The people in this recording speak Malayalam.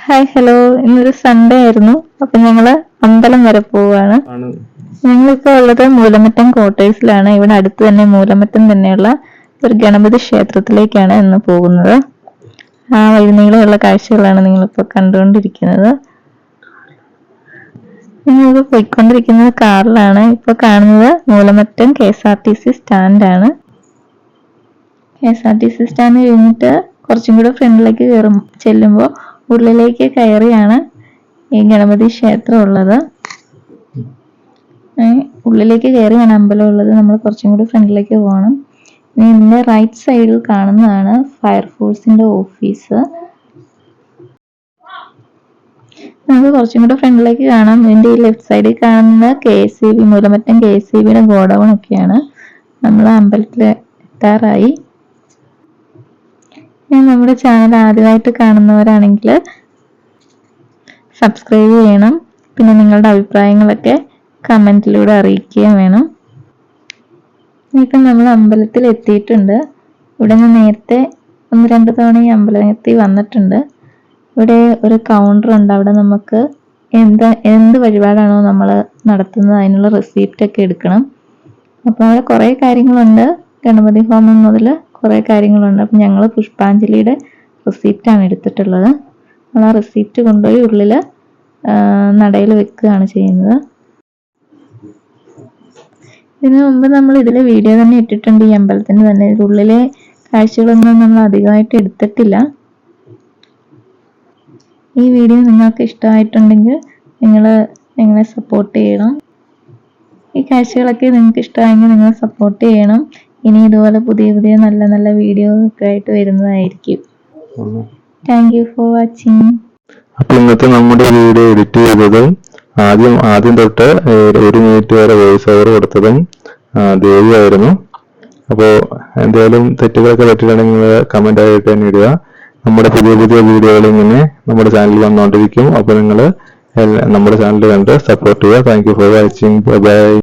ഹായ് ഹലോ, ഇന്നൊരു സൺഡേ ആയിരുന്നു. അപ്പൊ ഞങ്ങള് അമ്പലം വരെ പോവാണ്. ഞങ്ങളിപ്പോ ഉള്ളത് മൂലമറ്റം ക്വാർട്ടേഴ്സിലാണ്. ഇവിടെ അടുത്ത് തന്നെ മൂലമറ്റം തന്നെയുള്ള ഒരു ഗണപതി ക്ഷേത്രത്തിലേക്കാണ് ഇന്ന് പോകുന്നത്. ആ വഴിനീളമുള്ള കാഴ്ചകളാണ് നിങ്ങളിപ്പോ കണ്ടുകൊണ്ടിരിക്കുന്നത്. ഞങ്ങളിപ്പോ പോയിക്കൊണ്ടിരിക്കുന്നത് കാറിലാണ്. ഇപ്പൊ കാണുന്നത് മൂലമറ്റം KSRTC സ്റ്റാൻഡാണ്. KSRTC സ്റ്റാൻഡ് കഴിഞ്ഞിട്ട് കുറച്ചും കൂടെ ഫ്രണ്ടിലേക്ക് ചെല്ലുമ്പോൾ ഉള്ളിലേക്ക് കയറിയാണ് ഈ ഗണപതി ക്ഷേത്രം ഉള്ളത്. ഉള്ളിലേക്ക് കയറിയാണ് അമ്പലം ഉള്ളത്. നമ്മൾ കുറച്ചും കൂടി ഫ്രണ്ടിലേക്ക് പോകണം. ഇതിന്റെ റൈറ്റ് സൈഡിൽ കാണുന്നതാണ് ഫയർഫോഴ്സിന്റെ ഓഫീസ്. നമുക്ക് കുറച്ചും കൂടെ ഫ്രണ്ടിലേക്ക് കാണാം. ഇതിന്റെ ഈ ലെഫ്റ്റ് സൈഡിൽ കാണുന്ന KSEB മൂലമറ്റം KSEBയുടെ ഗോഡൌൺ ഒക്കെയാണ്. നമ്മൾ അമ്പലത്തിൽ എത്താറായി. നമ്മുടെ ചാനൽ ആദ്യമായിട്ട് കാണുന്നവരാണെങ്കിൽ സബ്സ്ക്രൈബ് ചെയ്യണം. പിന്നെ നിങ്ങളുടെ അഭിപ്രായങ്ങളൊക്കെ കമന്റിലൂടെ അറിയിക്കുകയും വേണം. ഇപ്പം നമ്മൾ അമ്പലത്തിൽ എത്തിയിട്ടുണ്ട്. ഇവിടെ നിന്ന് നേരത്തെ 1-2 തവണ ഈ അമ്പലത്തിൽ വന്നിട്ടുണ്ട്. ഇവിടെ ഒരു കൗണ്ടർ ഉണ്ട്. അവിടെ നമുക്ക് എന്ത് വഴിപാടാണോ നമ്മൾ നടത്തുന്നത് അതിനുള്ള റെസിപ്റ്റ് ഒക്കെ എടുക്കണം. അപ്പോൾ അവിടെ കുറേ കാര്യങ്ങളുണ്ട്. ഗണപതി ഹോമം മുതൽ കുറേ കാര്യങ്ങളുണ്ട്. അപ്പം ഞങ്ങൾ പുഷ്പാഞ്ജലിയുടെ റെസിപ്റ്റാണ് എടുത്തിട്ടുള്ളത്. നമ്മൾ ആ റെസിപ്റ്റ് കൊണ്ടുപോയി ഉള്ളിൽ നടയിൽ വെക്കുകയാണ് ചെയ്യുന്നത്. ഇതിനു മുമ്പ് നമ്മൾ ഇതിലെ വീഡിയോ തന്നെ ഇട്ടിട്ടുണ്ട്. ഈ അമ്പലത്തിന് തന്നെ ഉള്ളിലെ കാഴ്ചകളൊന്നും നമ്മൾ അധികമായിട്ട് എടുത്തിട്ടില്ല. ഈ വീഡിയോ നിങ്ങൾക്ക് ഇഷ്ടമായിട്ടുണ്ടെങ്കിൽ നിങ്ങൾ ഞങ്ങളെ സപ്പോർട്ട് ചെയ്യണം. ഈ കാഴ്ചകളൊക്കെ നിങ്ങൾക്ക് ഇഷ്ടമായെങ്കിൽ നിങ്ങൾ സപ്പോർട്ട് ചെയ്യണം. ഇനി ഇതുപോലെ പുതിയ പുതിയ നല്ല നല്ല വീഡിയോ ഒക്കെ ആയിട്ട് വരുന്നതായിരിക്കും. Thank you for watching. അപ്പൊ ഇന്നത്തെ നമ്മുടെ വീഡിയോ എഡിറ്റ് ചെയ്തതും ആദ്യം തൊട്ട് 1 മിനിറ്റ് വരെ വോയിസ് ഓവർ കൊടുത്തതും ദേവിയായിരുന്നു. അപ്പോൾ എന്തായാലും തെറ്റുകളൊക്കെ പറ്റിയിട്ടുണ്ടെങ്കിൽ കമന്റ് ആയിട്ട് തന്നെ ഇടുക. നമ്മുടെ പുതിയ പുതിയ വീഡിയോകൾ ഇങ്ങനെ നമ്മുടെ ചാനലിൽ വന്നുകൊണ്ടിരിക്കും. അപ്പോൾ നിങ്ങൾ നമ്മുടെ ചാനൽ കണ്ട് സപ്പോർട്ട് ചെയ്യുക. Thank you for watching. By.